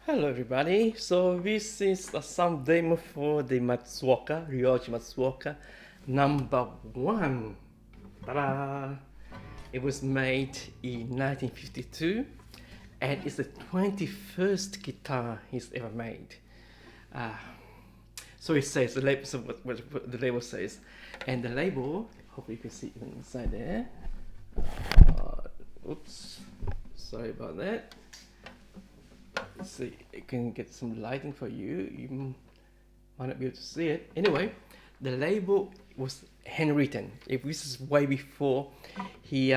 Hello everybody, so this is some demo for the Matsuoka, Ryoji Matsuoka No.1. Ta-da! It was made in 1952 and it's the 21st guitar he's ever made. So it says, the label, so what the label says. And the label, hopefully you can see it inside there. Oops, sorry about that. See, I can get some lighting for you. You might not be able to see it. Anyway, the label was handwritten. If this is way before he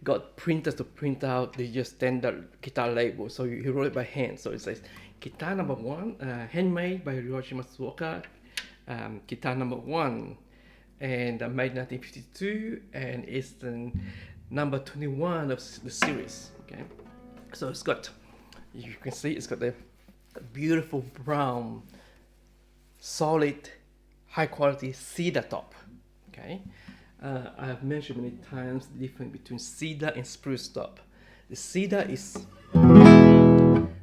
got printers to print out the just standard guitar label, so he wrote it by hand. So it says guitar number 1, handmade by Ryoji Matsuoka, guitar number 1, and made 1952, and it's the number 21 of the series. Okay, so it's got, you can see it's got the beautiful brown, solid, high quality cedar top. Okay, I have mentioned many times the difference between cedar and spruce top. The cedar is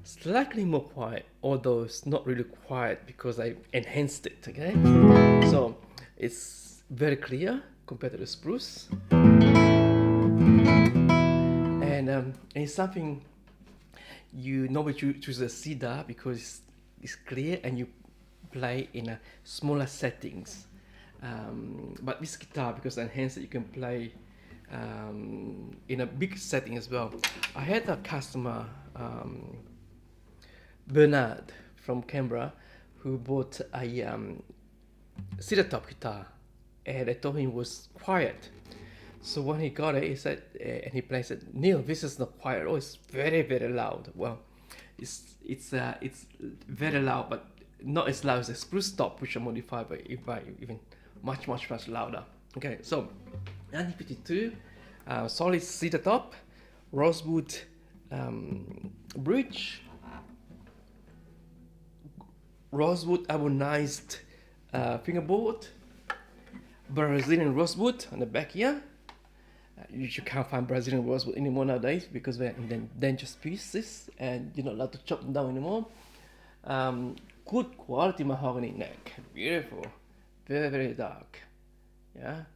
slightly more quiet, although it's not really quiet because I enhanced it. Okay, so it's very clear compared to the spruce, and it's something you normally choose a cedar because it's clear and you play in a smaller settings. But this guitar, because enhanced, you can play in a big setting as well. I had a customer, Bernard from Canberra, who bought a cedar top guitar, and I told him it was quiet. So when he got it, he said, and he played, said, "Neil, this is not quiet. Oh, it's very, very loud." Well, it's very loud, but not as loud as a spruce top, which are modified by even much louder. Okay, so 1952, solid cedar top, rosewood bridge, rosewood anodized fingerboard, Brazilian rosewood on the back here. You can't find Brazilian rosewood anymore nowadays because they're in endangered species and you're not allowed to chop them down anymore. Good quality mahogany neck, beautiful, very, very dark. Yeah.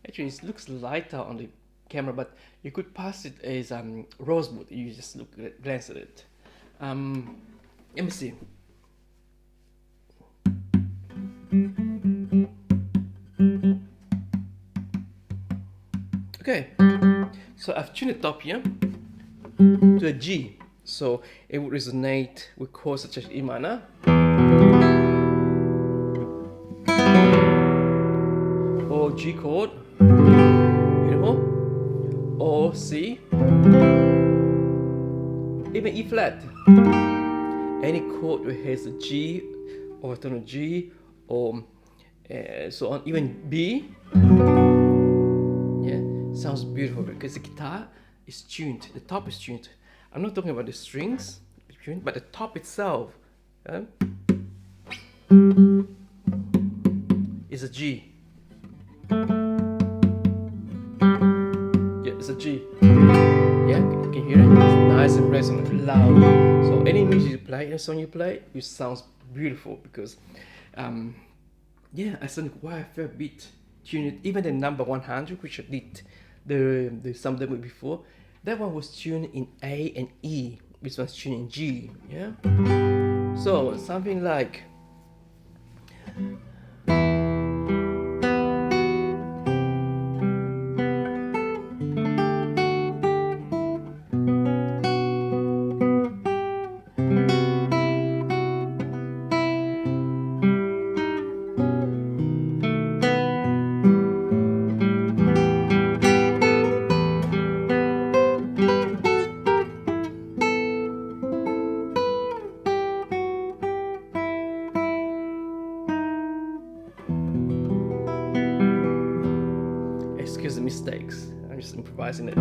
Actually, it looks lighter on the camera, but you could pass it as rosewood. You just glance at it. Let me see. Okay, so I've tuned the top here to a G, so it would resonate with chords such as E minor, or G chord, beautiful, or C, even E flat. Any chord that has a G, or tone G, or so on, even B. Sounds beautiful because the guitar is tuned, the top is tuned. I'm not talking about the strings, but the top itself is a G. Yeah, it's a G. Yeah, can you hear it? It's nice and resonant, loud. So any music you play, any song you play, it sounds beautiful because, yeah, I sound quite a fair bit tuned. Even the number 100, which I did the some demo before, that one was tuned in A and E, this one's tuned in G. Yeah, so something like excuse the mistakes, I'm just improvising it.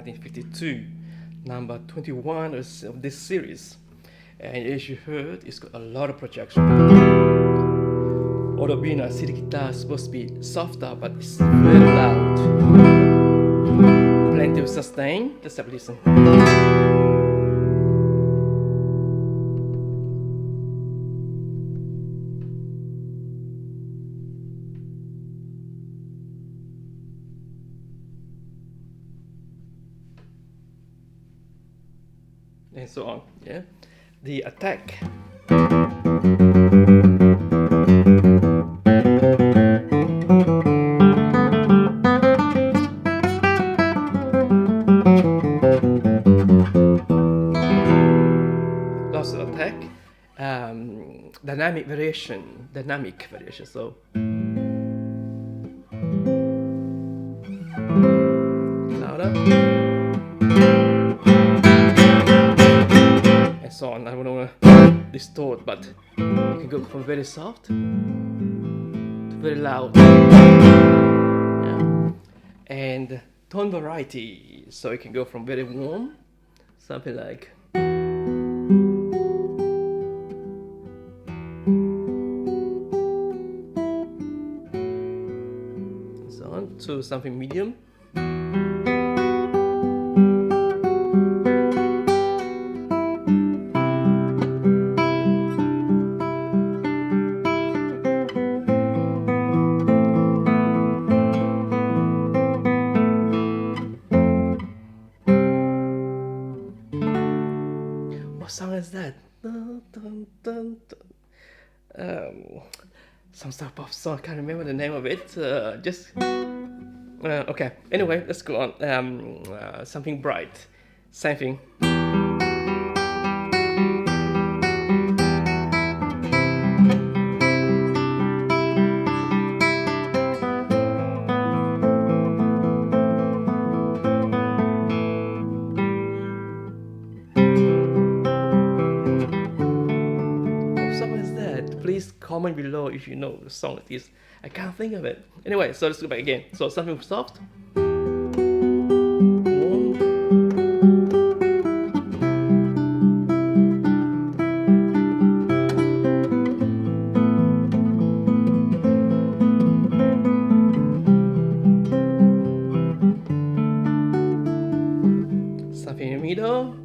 1952, number 21 of this series. And as you heard, it's got a lot of projection. Although being a cedar guitar is supposed to be softer, but it's very loud. Plenty of sustain. Let's have a listen. And so on, yeah. The attack. Lots of attack. Dynamic variation. So. Louder. So on. I don't want to distort, but you can go from very soft to very loud. Yeah. And tone variety, so you can go from very warm, something like so on, to something medium. What song is that? Dun, dun, dun, dun. Some sort of pop song. I can't remember the name of it. Okay. Anyway, let's go on. Something bright. Same thing. Please comment below if you know the song it is. I can't think of it. Anyway, so let's go back again. So something soft. Warm. Something in the middle.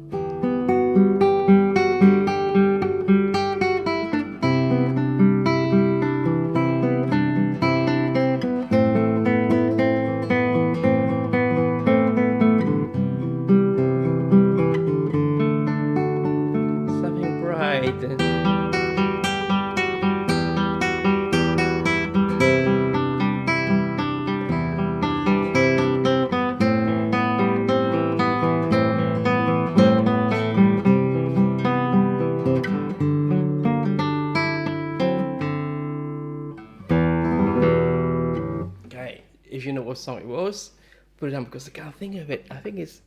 If you know what song it was, put it down because I can't think of it. I think it's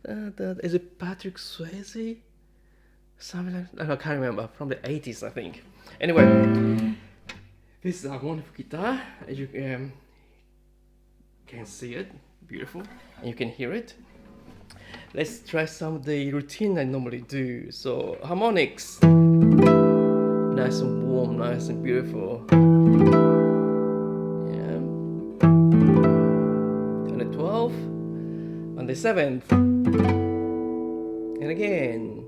is it Patrick Swayze? Something like that. I can't remember. From the 80s, I think. Anyway, this is a wonderful guitar. As you can see it, beautiful, and you can hear it. Let's try some of the routine I normally do. So harmonics, nice and warm, nice and beautiful. Yeah. On the 12th, on the 7th, and again.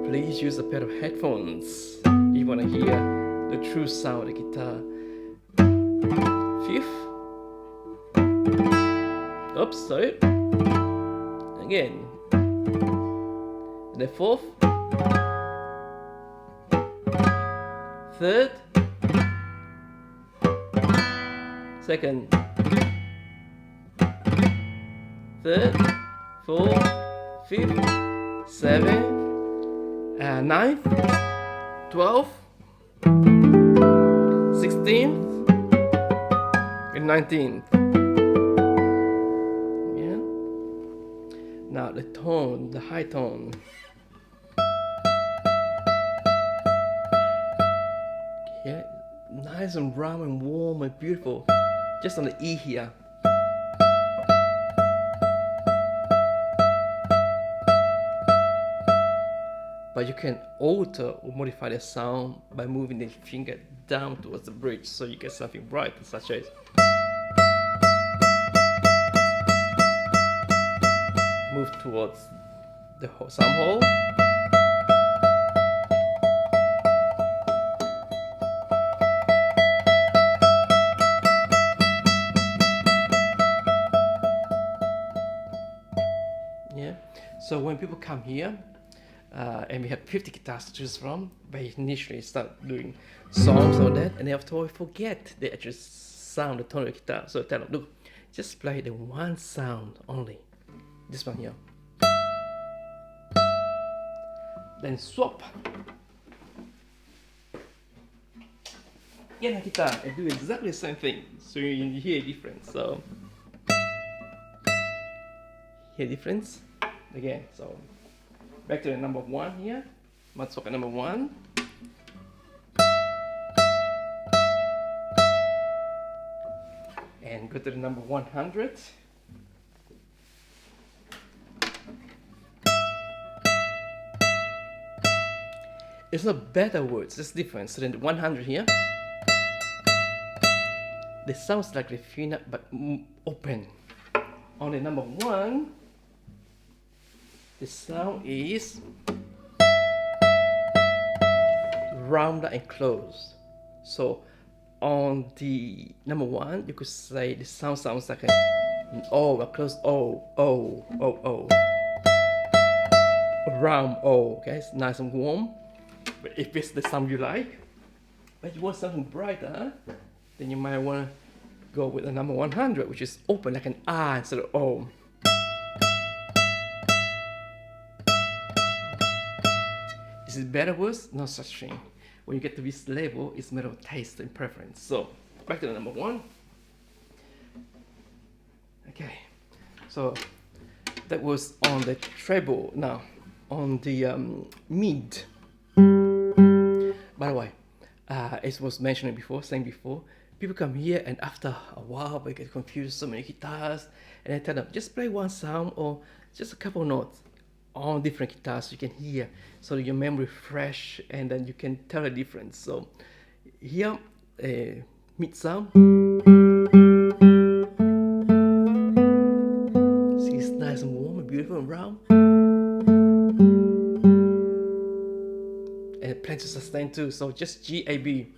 Please use a pair of headphones if you want to hear the true sound of the guitar. 5th. Oops, sorry. Again. And the 4th. 3rd. 2nd. 3rd. 4th. 5th. 7th. 9th, 12th, 16th, and 19th. Yeah. Now the tone, the high tone. Yeah, nice and round and warm and beautiful. Just on the E here. but you can alter or modify the sound by moving the finger down towards the bridge, so you get something bright, such as move towards the sound hole. Yeah, so when people come here, and we have 50 guitars to choose from, they initially start doing songs on that, and after we forget the actual sound, the tone of the guitar. So tell them, look, just play the one sound only, this one here. Then swap. Get a guitar and do exactly the same thing, so you hear a difference. So hear difference again. So back to the number 1 here, Matsuoka number 1. And go to the number 100. It's not better words, it's different. So then the 100 here, this sounds like the fina but open. On the number 1, the sound is rounded and closed. So on the number 1, you could say the sound sounds like an O, a closed O, O, O, O. A round O, okay? It's nice and warm. But if it's the sound you like, but you want something brighter, then you might want to go with the number 100, which is open like an R instead of O. Is it better or worse? No such thing. When you get to this level, it's a matter of taste and preference. So, back to the number 1. Okay, so that was on the treble. Now, on the mid. By the way, as was mentioned before, people come here and after a while they get confused, so many guitars, and I tell them, just play one sound or just a couple notes on different guitars so you can hear, so your memory fresh, and then you can tell the difference. So here, mid sound. See, it's nice and warm and beautiful and round. And plenty to sustain too, so just G, A, B.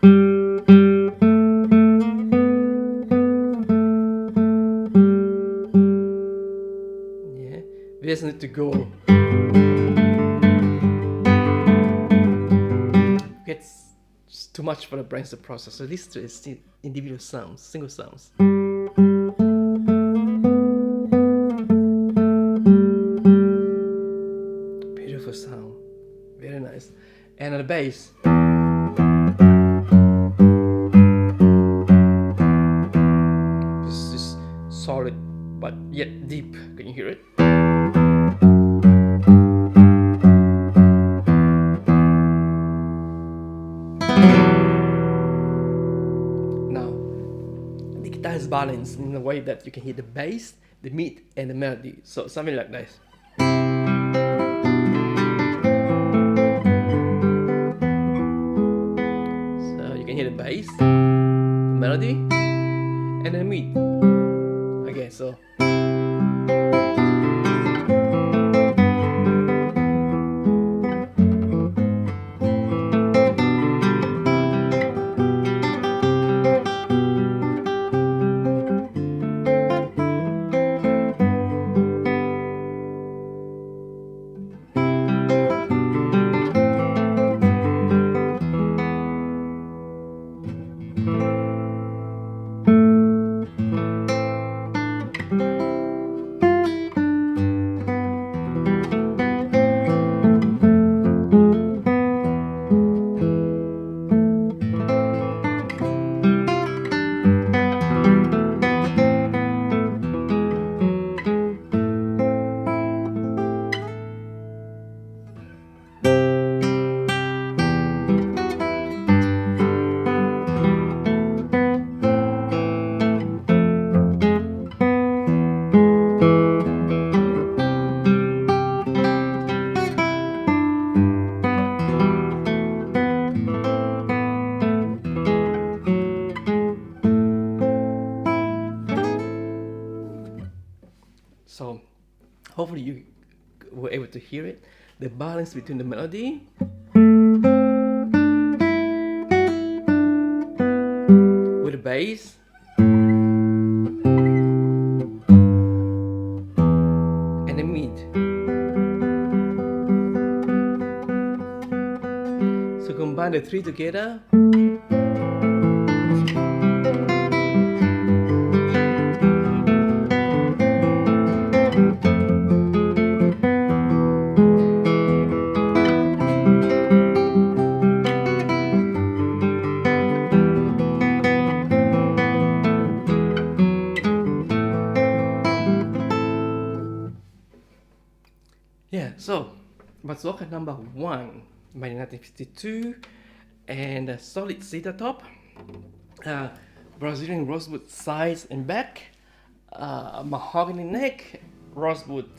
Yeah, we just need to go. It's too much for the brains to process, so these two is individual sounds, single sounds. Beautiful sound, very nice. And on the bass, this is solid but yet deep. Can you hear it? Now, the guitar is balanced in a way that you can hear the bass, the mid, and the melody. So something like this. The bass, the melody, and then the mid. Okay, so able to hear it. The balance between the melody with the bass. And the mid. So combine the three together. Yeah, so Matsuoka number 1 by 1952, and a solid cedar top, Brazilian rosewood sides and back, mahogany neck, rosewood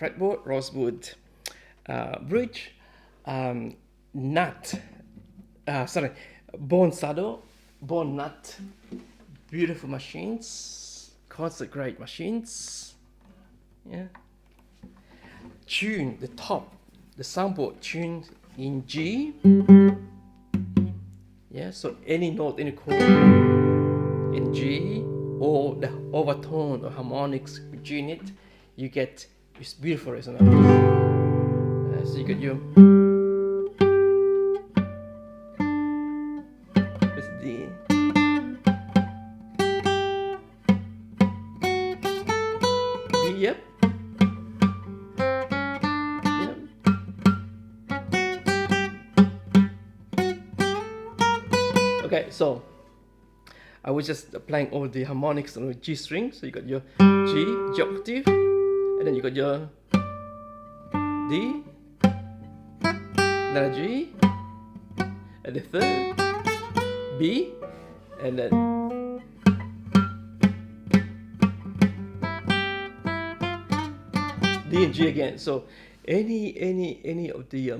fretboard, rosewood bridge, bone saddle, bone nut, beautiful machines, concert grade machines, yeah. Tune the top, the soundboard tuned in G. Yeah, so any note, any chord in G, or the overtone or harmonics between it, you get this beautiful resonance. So you get your it's D. B, yep. Okay, so I was just playing over the harmonics on the G string. So you got your G octave, and then you got your D, then a G, and the third B, and then D and G again. So any of the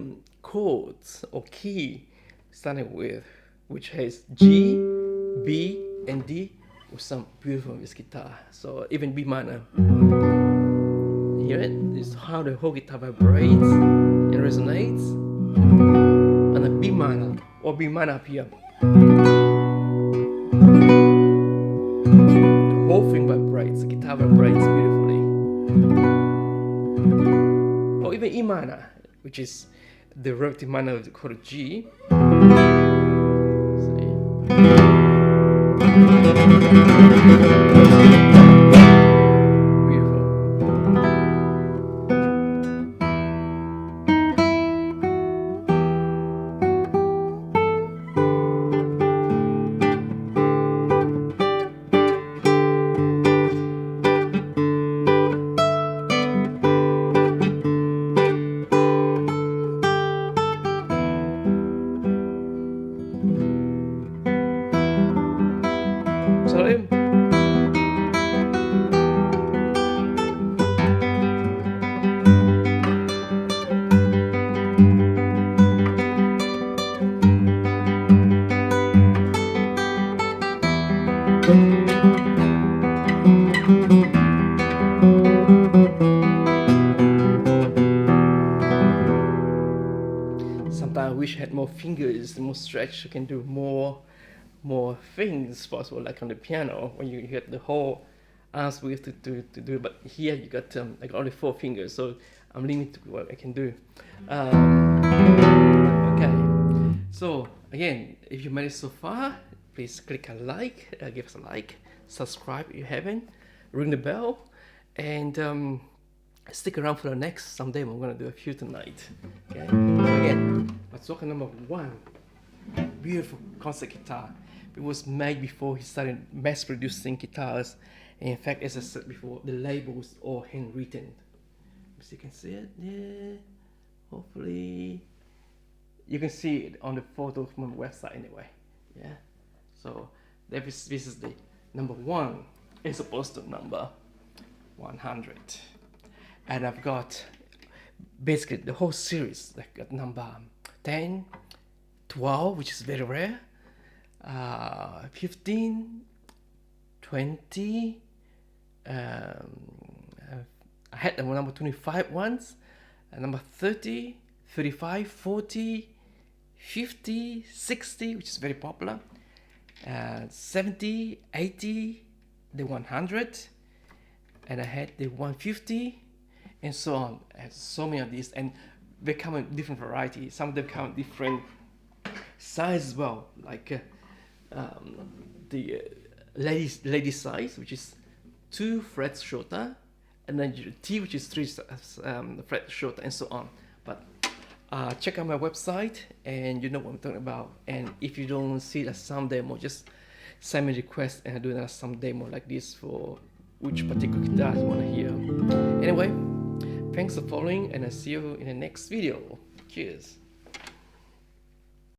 chords or key starting with which has G, B, and D with some beautiful on this guitar. So even B minor. Hear it? This is how the whole guitar vibrates and resonates. And a B minor or B minor up here. The whole thing vibrates, the guitar vibrates beautifully. Or even E minor, which is the relative minor of the chord G. Sorry. Sometimes I wish I had more fingers, more stretch. You can do more things possible, like on the piano when you get the whole arms width to do. But here you got I got only 4 fingers, so I'm limited to what I can do. Okay, so again, if you made it so far, please click a like, give us a like, subscribe if you haven't, ring the bell, and stick around for the next. Someday I'm gonna do a few tonight. Okay, so again, Matsuoka number 1, beautiful concert guitar. It was made before he started mass producing guitars. And in fact, as I said before, the labels all handwritten. So you can see it, yeah. Hopefully, you can see it on the photo from the website anyway. Yeah. So this is the number 1, as opposed to number 100. And I've got basically the whole series. Like got number 10, 12, which is very rare, 15, 20, I had the number 25 once, number 30, 35, 40, 50, 60, which is very popular, 70, 80, the 100, and I had the 150, and so on. I had so many of these, and they come in different varieties. Some of them come in different size as well, like the lady size, which is 2 frets shorter, and then T, which is 3 frets shorter, and so on. But check out my website, and you know what I'm talking about. And if you don't see the sound demo, just send me a request, and I'll do another sound demo like this for which particular guitar you want to hear. Anyway, thanks for following, and I'll see you in the next video. Cheers.